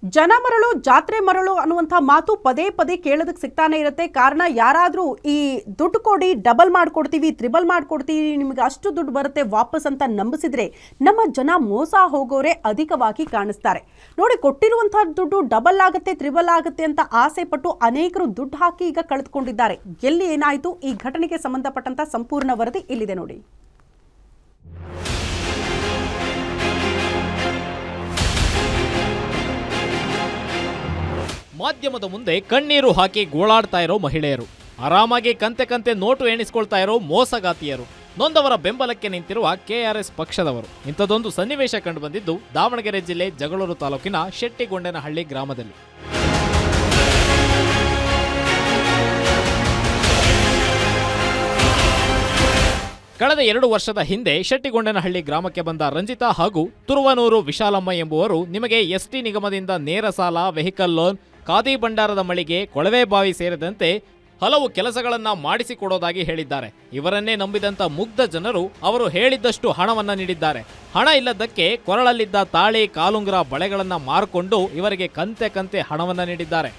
ಜನ ಮರಳು ಜಾತ್ರೆ ಮರಳು ಅನ್ನುವಂಥ ಮಾತು ಪದೇ ಪದೇ ಕೇಳೋದಕ್ಕೆ ಸಿಗ್ತಾನೆ ಇರುತ್ತೆ. ಕಾರಣ ಯಾರಾದರೂ ಈ ದುಡ್ಡು ಕೊಡಿ ಡಬಲ್ ಮಾಡ್ಕೊಡ್ತೀವಿ ತ್ರಿಬಲ್ ಮಾಡ್ಕೊಡ್ತೀವಿ ನಿಮಗೆ ಅಷ್ಟು ದುಡ್ಡು ಬರುತ್ತೆ ವಾಪಸ್ ಅಂತ ನಂಬಿಸಿದ್ರೆ ನಮ್ಮ ಜನ ಮೋಸ ಹೋಗೋರೆ ಅಧಿಕವಾಗಿ ಕಾಣಿಸ್ತಾರೆ. ನೋಡಿ, ಕೊಟ್ಟಿರುವಂಥ ದುಡ್ಡು ಡಬಲ್ ಆಗುತ್ತೆ ತ್ರಿಬಲ್ ಆಗುತ್ತೆ ಅಂತ ಆಸೆ ಪಟ್ಟು ಅನೇಕರು ದುಡ್ಡು ಹಾಕಿ ಈಗ ಕಳೆದುಕೊಂಡಿದ್ದಾರೆ. ಎಲ್ಲಿ ಏನಾಯಿತು, ಈ ಘಟನೆಗೆ ಸಂಬಂಧಪಟ್ಟಂತ ಸಂಪೂರ್ಣ ವರದಿ ಇಲ್ಲಿದೆ ನೋಡಿ. ಮಾಧ್ಯಮದ ಮುಂದೆ ಕಣ್ಣೀರು ಹಾಕಿ ಗೋಳಾಡ್ತಾ ಇರೋ ಮಹಿಳೆಯರು, ಆರಾಮಾಗಿ ಕಂತೆ ನೋಟು ಎಣಿಸ್ಕೊಳ್ತಾ ಇರೋ ಮೋಸಗಾತಿಯರು, ನೊಂದವರ ಬೆಂಬಲಕ್ಕೆ ನಿಂತಿರುವ ಕೆಆರ್ಎಸ್ ಪಕ್ಷದವರು. ಇಂಥದೊಂದು ಸನ್ನಿವೇಶ ಕಂಡುಬಂದಿದ್ದು ದಾವಣಗೆರೆ ಜಿಲ್ಲೆ ಜಗಳೂರು ತಾಲೂಕಿನ ಶೆಟ್ಟಿಗೊಂಡನಹಳ್ಳಿ ಗ್ರಾಮದಲ್ಲಿ. ಕಳೆದ 2 ವರ್ಷದ ಹಿಂದೆ ಶೆಟ್ಟಿಗೊಂಡನಹಳ್ಳಿ ಗ್ರಾಮಕ್ಕೆ ಬಂದ ರಂಜಿತಾ ಹಾಗೂ ತುರುವನೂರು ವಿಶಾಲಮ್ಮ ಎಂಬುವರು ನಿಮಗೆ ಎಸ್ಟಿ ನಿಗಮದಿಂದ ನೇರ ಸಾಲ, ವೆಹಿಕಲ್ ಲೋನ್, ಖಾದಿ ಭಂಡಾರದ ಮಳಿಗೆ, ಕೊಳವೆ ಬಾವಿ ಸೇರಿದಂತೆ ಹಲವು ಕೆಲಸಗಳನ್ನ ಮಾಡಿಸಿಕೊಡೋದಾಗಿ ಹೇಳಿದ್ದಾರೆ. ಇವರನ್ನೇ ನಂಬಿದಂತ ಮುಗ್ಧ ಜನರು ಅವರು ಹೇಳಿದ್ದಷ್ಟು ಹಣವನ್ನ ನೀಡಿದ್ದಾರೆ. ಹಣ ಇಲ್ಲದಕ್ಕೆ ಕೊರಳಲ್ಲಿದ್ದ ತಾಳಿ, ಕಾಲುಂಗುರ, ಬಳೆಗಳನ್ನ ಮಾರಿಕೊಂಡು ಇವರಿಗೆ ಕಂತೆ ಹಣವನ್ನ ನೀಡಿದ್ದಾರೆ.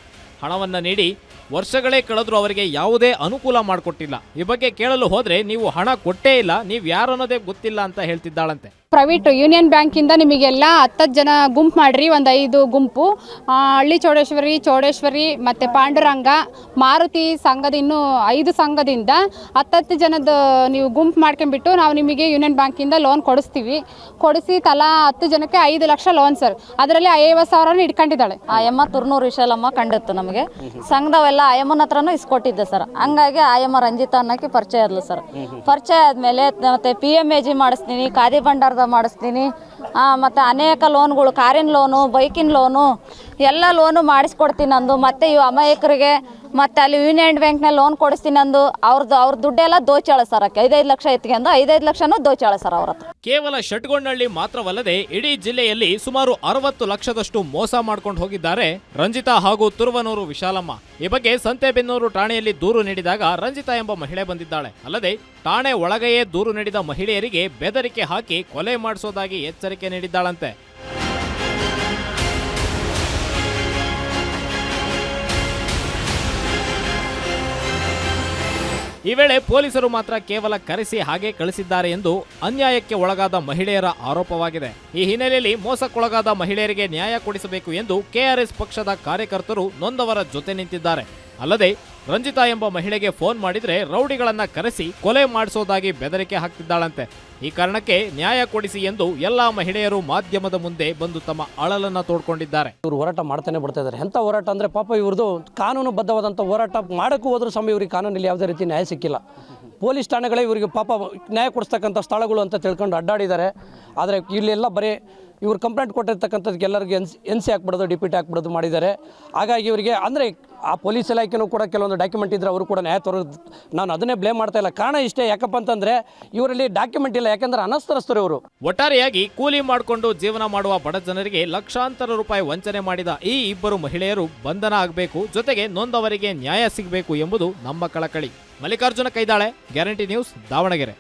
ಹಣವನ್ನ ನೀಡಿ ವರ್ಷಗಳೇ ಕಳೆದ್ರೂ ಅವರಿಗೆ ಯಾವುದೇ ಅನುಕೂಲ ಮಾಡಿಕೊಟ್ಟಿಲ್ಲ. ಈ ಬಗ್ಗೆ ಕೇಳಲು ಹೋದ್ರೆ ನೀವು ಹಣ ಕೊಟ್ಟೇ ಇಲ್ಲ, ನೀವು ಯಾರು ಅನ್ನೋದೇ ಗೊತ್ತಿಲ್ಲ ಅಂತ ಹೇಳ್ತಿದ್ದಾಳಂತೆ. ಪ್ರೈವೇಟ್ ಯೂನಿಯನ್ ಬ್ಯಾಂಕಿಂದ ನಿಮಗೆಲ್ಲ 10 ಜನ ಗುಂಪು ಮಾಡ್ರಿ, ಒಂದು 5 ಗುಂಪು, ಹಳ್ಳಿ ಚೌಡೇಶ್ವರಿ ಮತ್ತು ಪಾಂಡುರಂಗ, ಮಾರುತಿ ಸಂಘದ ಇನ್ನೂ 5 ಸಂಘದಿಂದ 10 ಜನದ ನೀವು ಗುಂಪು ಮಾಡ್ಕೊಂಡ್ಬಿಟ್ಟು ನಾವು ನಿಮಗೆ ಯೂನಿಯನ್ ಬ್ಯಾಂಕಿಂದ ಲೋನ್ ಕೊಡಿಸಿ ತಲಾ 10 ಜನಕ್ಕೆ 5 ಲಕ್ಷ ಲೋನ್ ಸರ್. ಅದರಲ್ಲಿ 50,000 ಇಟ್ಕೊಂಡಿದ್ದಾಳೆ. ಆಯಮ್ಮ ತುರುನೂರು ವಿಶಾಲಮ್ಮ ಕಂಡಿತ್ತು ನಮಗೆ. ಸಂಘದವೆಲ್ಲ ಆಯಮ್ಮನ ಹತ್ರನೂ ಇಸ್ಕೊಟ್ಟಿದ್ದೆ ಸರ್. ಹಂಗಾಗಿ ಆಯಮ್ಮ ರಂಜಿತಾ ಅನ್ನೋಕ್ಕೆ ಪರಿಚಯ ಆದ್ಲು ಸರ್. ಪರಿಚಯ ಆದಮೇಲೆ ಮತ್ತೆ PMAG ಮಾಡಿಸ್ತೀನಿ, ಖಾದಿ ಭಂಡಾರದ ಮಾಡಿಸ್ತೀನಿ, ಮತ್ತು ಅನೇಕ ಲೋನ್ಗಳು, ಕಾರಿನ ಲೋನು, ಬೈಕಿನ ಲೋನು ಎಲ್ಲ ಲೋನು ಮಾಡಿಸ್ಕೊಡ್ತೀನಿ ಅಂದು. ಮತ್ತು ಇವು ಅಮಾಯಕರಿಗೆ ಮತ್ತು ಅಲ್ಲಿ ಯೂನಿಯನ್ ಬ್ಯಾಂಕ್ನಲ್ಲಿ ಲೋನ್ ಕೊಡಿಸ್ತೀನಿ ಅಂದು ಅವ್ರ ದುಡ್ಡೆಲ್ಲ ದೋಚಾಳ ಸರ್. 5 ಲಕ್ಷ ಎತ್ಕೊಂಡು 5 ಲಕ್ಷನೂ ದೋಚಾಳ ಸರ್ ಅವ್ರ ಹತ್ರ. ಕೇವಲ ಶೆಟ್ಟಗೊಂಡನಹಳ್ಳಿ ಮಾತ್ರವಲ್ಲದೆ ಇಡೀ ಜಿಲ್ಲೆಯಲ್ಲಿ ಸುಮಾರು 60 ಲಕ್ಷದಷ್ಟು ಮೋಸ ಮಾಡ್ಕೊಂಡು ಹೋಗಿದ್ದಾರೆ ರಂಜಿತಾ ಹಾಗೂ ತುರುವನೂರು ವಿಶಾಲಮ್ಮ. ಈ ಬಗ್ಗೆ ಸಂತೆಬೆನ್ನೂರು ಠಾಣೆಯಲ್ಲಿ ದೂರು ನೀಡಿದಾಗ ರಂಜಿತಾ ಎಂಬ ಮಹಿಳೆ ಬಂದಿದ್ದಾಳೆ. ಅಲ್ಲದೆ ಠಾಣೆ ಒಳಗೆಯೇ ದೂರು ನೀಡಿದ ಮಹಿಳೆಯರಿಗೆ ಬೆದರಿಕೆ ಹಾಕಿ ಕೊಲೆ ಮಾಡಿಸೋದಾಗಿ ಎಚ್ಚರಿಕೆ ನೀಡಿದ್ದಾಳಂತೆ. ಈ ವೇಳೆ ಪೊಲೀಸರು ಮಾತ್ರ ಕೇವಲ ಕರೆಸಿ ಹಾಗೆ ಕಳಿಸಿದ್ದಾರೆ ಎಂದು ಅನ್ಯಾಯಕ್ಕೆ ಒಳಗಾದ ಮಹಿಳೆಯರ ಆರೋಪವಾಗಿದೆ. ಈ ಹಿನ್ನೆಲೆಯಲ್ಲಿ ಮೋಸಕ್ಕೊಳಗಾದ ಮಹಿಳೆಯರಿಗೆ ನ್ಯಾಯ ಕೊಡಿಸಬೇಕು ಎಂದು ಕೆಆರ್ಎಸ್ ಪಕ್ಷದ ಕಾರ್ಯಕರ್ತರು ನೊಂದವರ ಜೊತೆ ನಿಂತಿದ್ದಾರೆ. ಅಲ್ಲದೆ ರಂಜಿತಾ ಎಂಬ ಮಹಿಳೆಗೆ ಫೋನ್ ಮಾಡಿದ್ರೆ ರೌಡಿಗಳನ್ನ ಕರೆಸಿ ಕೊಲೆ ಮಾಡಿಸೋದಾಗಿ ಬೆದರಿಕೆ ಹಾಕ್ತಿದ್ದಾಳಂತೆ. ಈ ಕಾರಣಕ್ಕೆ ನ್ಯಾಯ ಕೊಡಿಸಿ ಎಂದು ಎಲ್ಲಾ ಮಹಿಳೆಯರು ಮಾಧ್ಯಮದ ಮುಂದೆ ಬಂದು ತಮ್ಮ ಅಳಲನ್ನ ತೋಡ್ಕೊಂಡಿದ್ದಾರೆ. ಇವರು ಹೋರಾಟ ಮಾಡ್ತಾನೆ ಬರ್ತಾ ಇದ್ದಾರೆ. ಎಂಥ ಹೋರಾಟ ಅಂದರೆ ಪಾಪ ಇವ್ರದ್ದು ಕಾನೂನುಬದ್ಧವಾದಂಥ ಹೋರಾಟ ಮಾಡೋಕ್ಕೂ ಹೋದ್ರೂ ಸಮಯ ಇವ್ರಿಗೆ ಕಾನೂನಲ್ಲಿ ಯಾವುದೇ ರೀತಿ ನ್ಯಾಯ ಸಿಕ್ಕಿಲ್ಲ. ಪೊಲೀಸ್ ಠಾಣೆಗಳೇ ಇವರಿಗೆ ಪಾಪ ನ್ಯಾಯ ಕೊಡಿಸ್ತಕ್ಕಂಥ ಸ್ಥಳಗಳು ಅಂತ ತಿಳ್ಕೊಂಡು ಅಡ್ಡಾಡಿದ್ದಾರೆ. ಆದರೆ ಇಲ್ಲೆಲ್ಲ ಬರೀ ಇವ್ರು ಕಂಪ್ಲೇಂಟ್ ಕೊಟ್ಟಿರ್ತಕ್ಕಂಥದ್ದಕ್ಕೆ ಎಲ್ಲರಿಗೆ NC ಹಾಕ್ಬಿಡೋದು, DPT ಹಾಕ್ಬಿಡೋದು ಮಾಡಿದ್ದಾರೆ. ಹಾಗಾಗಿ ಇವರಿಗೆ ಅಂದರೆ ಆ ಪೊಲೀಸ್ ಇಲಾಖೆನೂ ಕೂಡ ಕೆಲವೊಂದು ಡಾಕ್ಯುಮೆಂಟ್ ಇದ್ದರೆ ಅವರು ಕೂಡ ನ್ಯಾಯ ತರೋದು, ನಾನು ಅದನ್ನೇ ಬ್ಲೇಮ್ ಮಾಡ್ತಾ ಇಲ್ಲ. ಕಾರಣ ಇಷ್ಟೇ, ಯಾಕಪ್ಪ ಅಂತಂದರೆ ಇವರಲ್ಲಿ ಡಾಕ್ಯುಮೆಂಟ್ ಇಲ್ಲ, ಯಾಕೆಂದ್ರೆ ಅನಸ್ತರಸ್ತರು ಇವರು. ಒಟ್ಟಾರೆಯಾಗಿ ಕೂಲಿ ಮಾಡಿಕೊಂಡು ಜೀವನ ಮಾಡುವ ಬಡ ಜನರಿಗೆ ಲಕ್ಷಾಂತರ ರೂಪಾಯಿ ವಂಚನೆ ಮಾಡಿದ ಈ ಇಬ್ಬರು ಮಹಿಳೆಯರು ಬಂಧನ ಆಗಬೇಕು, ಜೊತೆಗೆ ನೊಂದವರಿಗೆ ನ್ಯಾಯ ಸಿಗಬೇಕು ಎಂಬುದು ನಮ್ಮ ಕಳಕಳಿ. Mallikarjuna Kaidale, guarantee news, Davanagere.